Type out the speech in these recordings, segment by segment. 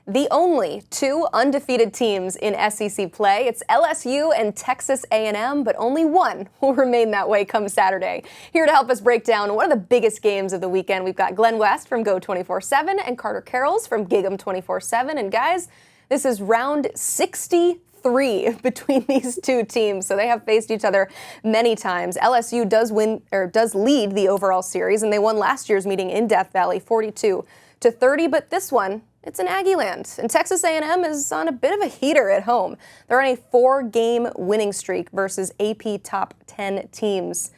The only two undefeated teams in SEC play. It's LSU and Texas A&M, but only one will remain that way come Saturday. Here to help us break down one of the biggest games of the weekend, we've got Glenn West from Go 24/7 and Carter Carrolls from Gig 'em 24/7. And guys, this is round 63 between these two teams, so they have faced each other many times. LSU does lead the overall series, and they won last year's meeting in Death Valley 42-30, but this one, it's in Aggie land, and Texas A&M is on a bit of a heater at home. They're on a 4-game winning streak versus AP top 10 teams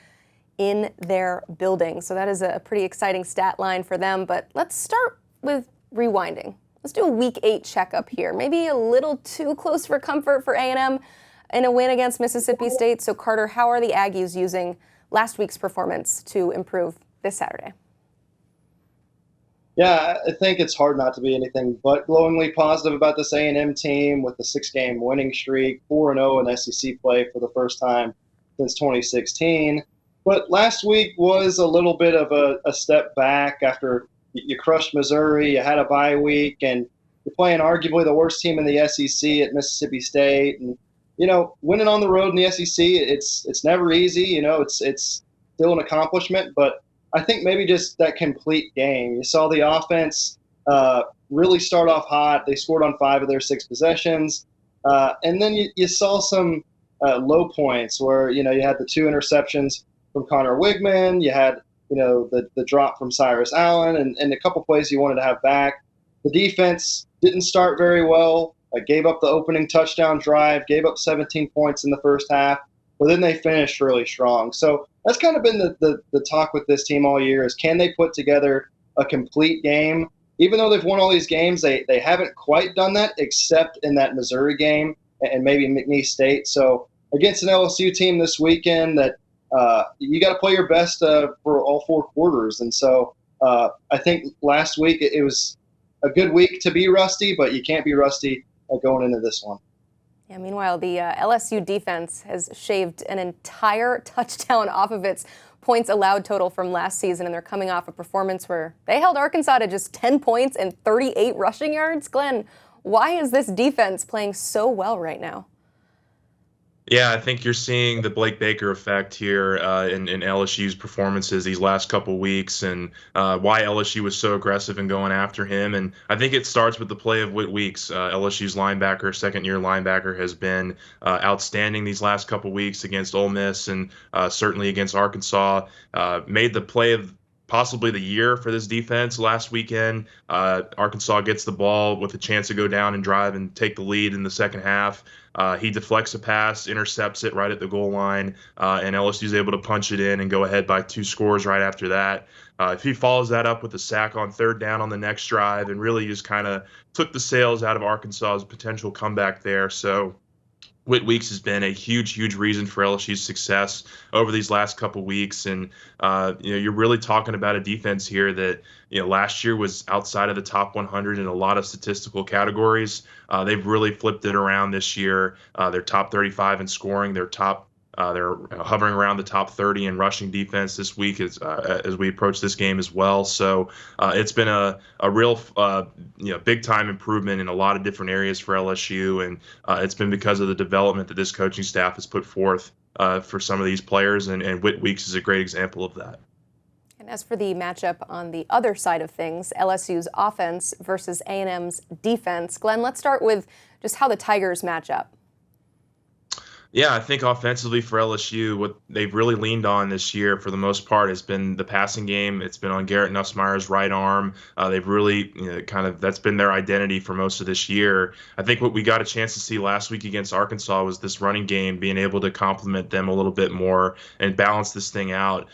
in their building. So that is a pretty exciting stat line for them. But let's start with rewinding. Let's do a Week 8 checkup here. Maybe a little too close for comfort for A&M in a win against Mississippi State. So Carter, how are the Aggies using last week's performance to improve this Saturday? Yeah, I think it's hard not to be anything but glowingly positive about this A&M team with the 6-game winning streak, 4-0 in SEC play for the first time since 2016. But last week was a little bit of a step back after you crushed Missouri, you had a bye week, and you're playing arguably the worst team in the SEC at Mississippi State. And, winning on the road in the SEC, it's never easy. It's still an accomplishment, but I think maybe just that complete game. You saw the offense really start off hot. They scored on 5 of their 6 possessions. And then you saw some low points where, you had the 2 interceptions from Connor Wigman. You had, the drop from Cyrus Allen and a couple plays you wanted to have back. The defense didn't start very well. Gave up the opening touchdown drive, gave up 17 points in the first half. But then they finished really strong. So that's kind of been the talk with this team all year is can they put together a complete game? Even though they've won all these games, they haven't quite done that except in that Missouri game and maybe McNeese State. So against an LSU team this weekend that you got to play your best for all 4 quarters. And so I think last week it was a good week to be rusty, but you can't be rusty going into this one. Yeah, meanwhile, the LSU defense has shaved an entire touchdown off of its points allowed total from last season, and they're coming off a performance where they held Arkansas to just 10 points and 38 rushing yards. Glenn, why is this defense playing so well right now? Yeah, I think you're seeing the Blake Baker effect here in LSU's performances these last couple weeks, and why LSU was so aggressive in going after him. And I think it starts with the play of Whit Weeks. LSU's linebacker, second-year linebacker, has been outstanding these last couple weeks against Ole Miss and certainly against Arkansas. Made the play of possibly the year for this defense last weekend. Arkansas gets the ball with a chance to go down and drive and take the lead in the second half. He deflects a pass, intercepts it right at the goal line, and LSU's able to punch it in and go ahead by 2 scores right after that. If he follows that up with a sack on 3rd down on the next drive and really just kind of took the sails out of Arkansas's potential comeback there. So Whit Weeks has been a huge, huge reason for LSU's success over these last couple weeks. And, you're really talking about a defense here that, last year was outside of the top 100 in a lot of statistical categories. They've really flipped it around this year. They're top 35 in scoring. They're hovering around the top 30 in rushing defense this week as we approach this game as well. So it's been a real big time improvement in a lot of different areas for LSU, and it's been because of the development that this coaching staff has put forth for some of these players, and Whit Weeks is a great example of that. And as for the matchup on the other side of things, LSU's offense versus A&M's defense, Glenn, let's start with just how the Tigers match up. Yeah, I think offensively for LSU, what they've really leaned on this year for the most part has been the passing game. It's been on Garrett Nussmeier's right arm. They've really that's been their identity for most of this year. I think what we got a chance to see last week against Arkansas was this running game being able to complement them a little bit more and balance this thing out.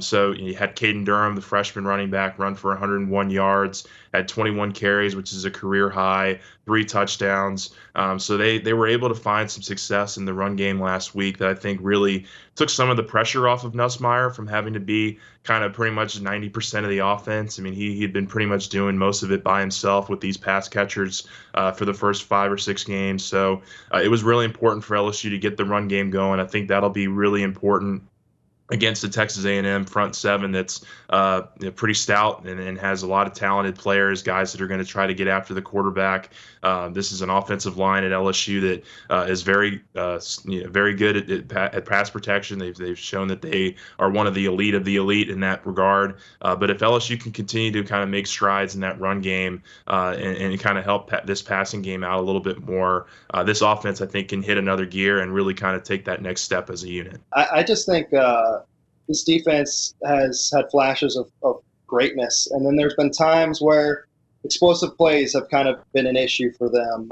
So you had Caden Durham, the freshman running back, run for 101 yards, had 21 carries, which is a career high, 3 touchdowns. So they were able to find some success in the run game last week that I think really took some of the pressure off of Nussmeier from having to be kind of pretty much 90% of the offense. I mean, he'd been pretty much doing most of it by himself with these pass catchers for the first 5 or 6 games. So it was really important for LSU to get the run game going. I think that'll be really important against the Texas A&M front seven that's pretty stout and has a lot of talented players, guys that are going to try to get after the quarterback. This is an offensive line at LSU that is very very good at pass protection. They've shown that they are one of the elite in that regard. But if LSU can continue to kind of make strides in that run game and kind of help this passing game out a little bit more, this offense I think can hit another gear and really kind of take that next step as a unit. I just think this defense has had flashes of greatness, and then there's been times where explosive plays have kind of been an issue for them.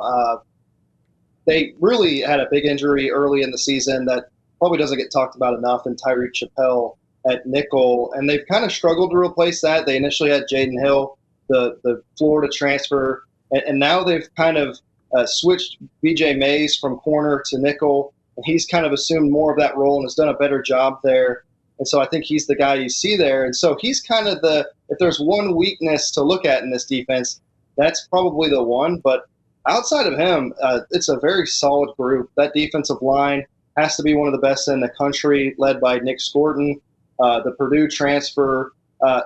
They really had a big injury early in the season that probably doesn't get talked about enough in Tyreek Chappelle at nickel, and they've kind of struggled to replace that. They initially had Jaden Hill, the Florida transfer, and now they've kind of switched B.J. Mays from corner to nickel, and he's kind of assumed more of that role and has done a better job there. And so I think he's the guy you see there. And so he's kind of if there's one weakness to look at in this defense, that's probably the one. But outside of him, it's a very solid group. That defensive line has to be one of the best in the country, led by Nick Scorton, the Purdue transfer. A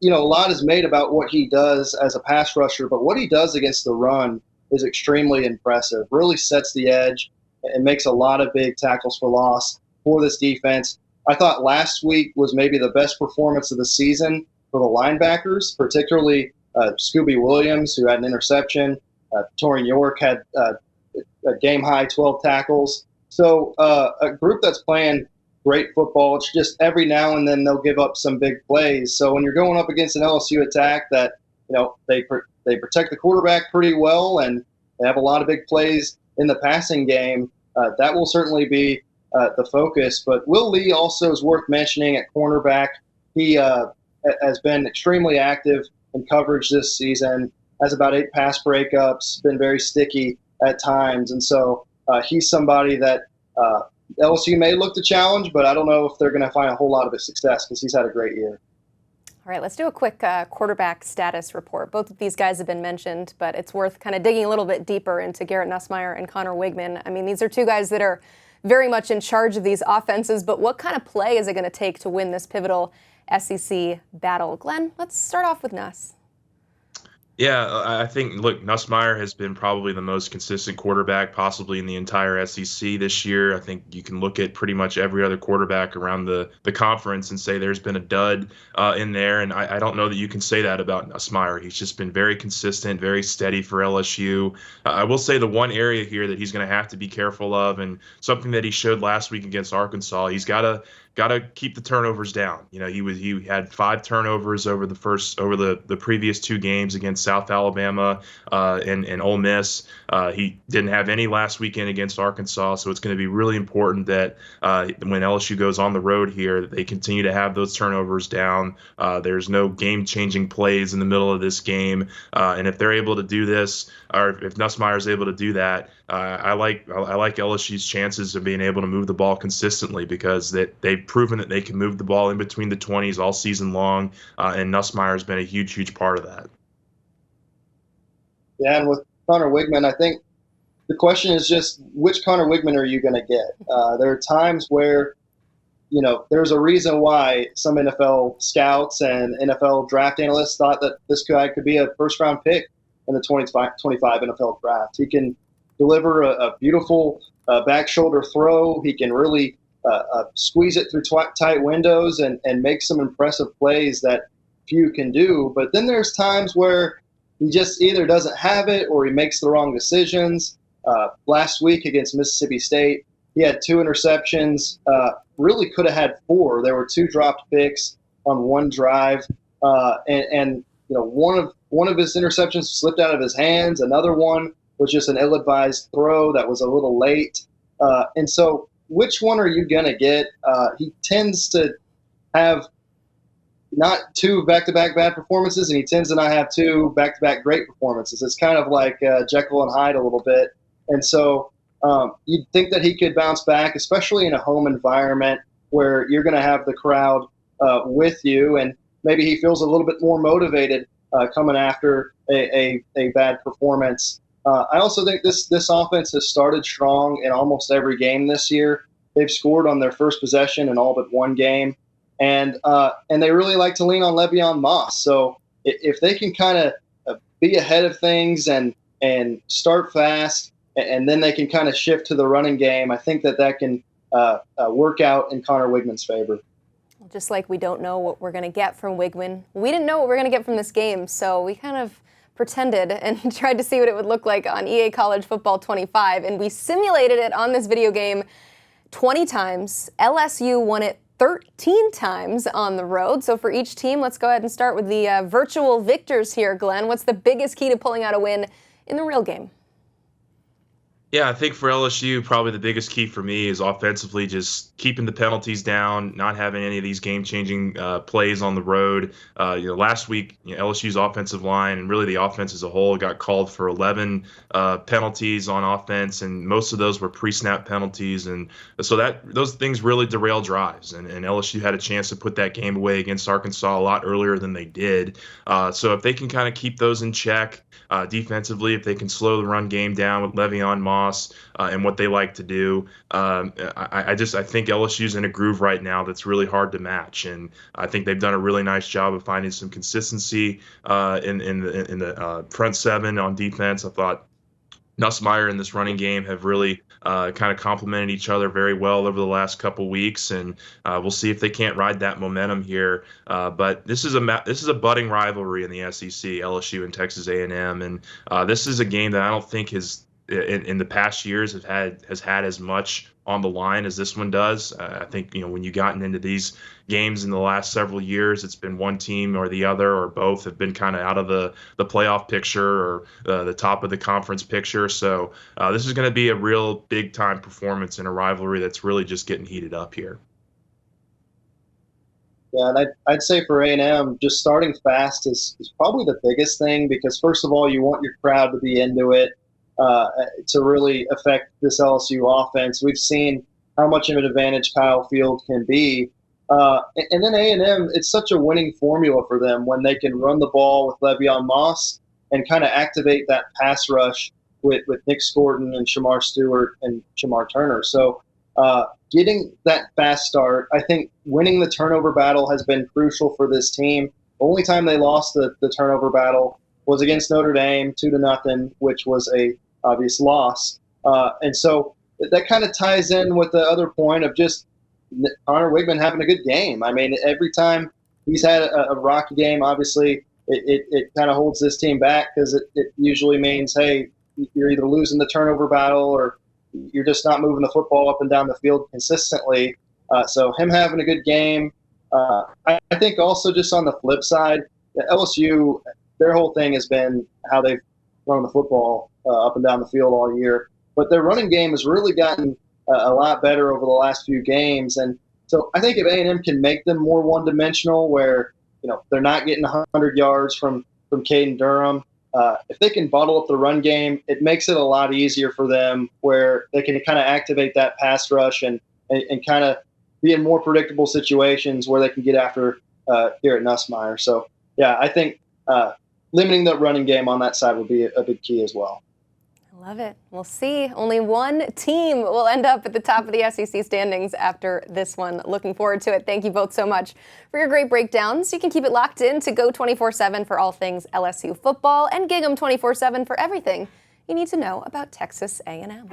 lot is made about what he does as a pass rusher, but what he does against the run is extremely impressive, really sets the edge and makes a lot of big tackles for loss for this defense. I thought last week was maybe the best performance of the season for the linebackers, particularly Scooby Williams, who had an interception. Torian York had a game-high 12 tackles. So a group that's playing great football, it's just every now and then they'll give up some big plays. So when you're going up against an LSU attack that, they protect the quarterback pretty well and they have a lot of big plays in the passing game, that will certainly be the focus. But Will Lee also is worth mentioning at cornerback. He has been extremely active in coverage this season, has about 8 pass breakups, been very sticky at times. And so he's somebody that LSU may look to challenge, but I don't know if they're going to find a whole lot of his success because he's had a great year. All right, let's do a quick quarterback status report. Both of these guys have been mentioned, but it's worth kind of digging a little bit deeper into Garrett Nussmeier and Connor Wigman. I mean, these are two guys that are very much in charge of these offenses, but what kind of play is it going to take to win this pivotal SEC battle? Glenn, let's start off with Nuss. Yeah, I think, look, Nussmeier has been probably the most consistent quarterback possibly in the entire SEC this year. I think you can look at pretty much every other quarterback around the conference and say there's been a dud in there, and I don't know that you can say that about Nussmeier. He's just been very consistent, very steady for LSU. I will say the one area here that he's going to have to be careful of, and something that he showed last week against Arkansas, he's got to keep the turnovers down. He had 5 turnovers over the previous 2 games against South Alabama and Ole Miss. He didn't have any last weekend against Arkansas, so it's going to be really important that when LSU goes on the road here, that they continue to have those turnovers down. There's no game-changing plays in the middle of this game, and if they're able to do this, or if Nussmeier is able to do that, I like LSU's chances of being able to move the ball consistently because they've proven that they can move the ball in between the 20s all season long, and Nussmeier has been a huge part of that. Yeah, and with Connor Wigman, I think the question is just which Connor Wigman are you going to get? There are times where, there's a reason why some NFL scouts and NFL draft analysts thought that this guy could be a first-round pick in the 2025 NFL draft. He can deliver a beautiful back shoulder throw. He can really squeeze it through tight windows and make some impressive plays that few can do. But then there's times where he just either doesn't have it or he makes the wrong decisions. Last week against Mississippi State, he had 2 interceptions, really could have had 4. There were 2 dropped picks on one drive. And one of his interceptions slipped out of his hands. Another one was just an ill-advised throw that was a little late. And so which one are you going to get? He tends to have not 2 back-to-back bad performances, and he tends to not have 2 back-to-back great performances. It's kind of like Jekyll and Hyde a little bit. And so you'd think that he could bounce back, especially in a home environment where you're going to have the crowd with you, and maybe he feels a little bit more motivated coming after a bad performance. I also think this offense has started strong in almost every game this year. they've scored on their first possession in all but one game, and they really like to lean on Le'Veon Moss. So if they can kind of be ahead of things and start fast, and then they can kind of shift to the running game, I think that can work out in Connor Wigman's favor. Just like we don't know what we're going to get from Wigman, we didn't know what we're going to get from this game, so we kind of pretended and tried to see what it would look like on EA College Football 25, and we simulated it on this video game 20 times. LSU won it 13 times on the road. So for each team, let's go ahead and start with the virtual victors here, Glenn. What's the biggest key to pulling out a win in the real game? Yeah, I think for LSU, probably the biggest key for me is offensively just keeping the penalties down, not having any of these game-changing plays on the road. Last week, LSU's offensive line and really the offense as a whole got called for 11 penalties on offense, and most of those were pre-snap penalties. And so those things really derail drives, and LSU had a chance to put that game away against Arkansas a lot earlier than they did. So if they can kind of keep those in check defensively, if they can slow the run game down with Le'Veon Moss, and what they like to do. I think LSU's in a groove right now that's really hard to match, and I think they've done a really nice job of finding some consistency in the front seven on defense. I thought Nussmeier and this running game have really kind of complemented each other very well over the last couple weeks, and we'll see if they can't ride that momentum here. But this is a budding rivalry in the SEC, LSU and Texas A&M, and this is a game that I don't think in the past years has had as much on the line as this one does. I think when you've gotten into these games in the last several years, it's been one team or the other or both have been kind of out of the playoff picture or the top of the conference picture. So this is going to be a real big time performance in a rivalry that's really just getting heated up here. Yeah, and I'd say for A&M, just starting fast is probably the biggest thing, because first of all, you want your crowd to be into it. To really affect this LSU offense. We've seen how much of an advantage Kyle Field can be. And then A&M, it's such a winning formula for them when they can run the ball with Le'Veon Moss and kind of activate that pass rush with Nick Scorton and Shamar Stewart and Shamar Turner. So getting that fast start, I think winning the turnover battle has been crucial for this team. The only time they lost the turnover battle was against Notre Dame, 2-0, which was a obvious loss. And so that kind of ties in with the other point of just Connor Wigman having a good game. I mean, every time he's had a rocky game, obviously it kind of holds this team back, because it usually means, hey, you're either losing the turnover battle or you're just not moving the football up and down the field consistently. So him having a good game. I think also just on the flip side, LSU, their whole thing has been how they've run the football up and down the field all year. But their running game has really gotten a lot better over the last few games. And so I think if A&M can make them more one-dimensional, where they're not getting 100 yards from Caden Durham, if they can bottle up the run game, it makes it a lot easier for them, where they can kind of activate that pass rush and kind of be in more predictable situations where they can get after Garrett Nussmeier. So, yeah, I think limiting the running game on that side would be a big key as well. I love it. We'll see. Only one team will end up at the top of the SEC standings after this one. Looking forward to it. Thank you both so much for your great breakdowns. You can keep it locked in to Go 24/7 for all things LSU football, and Gig 'em 24/7 for everything you need to know about Texas A&M.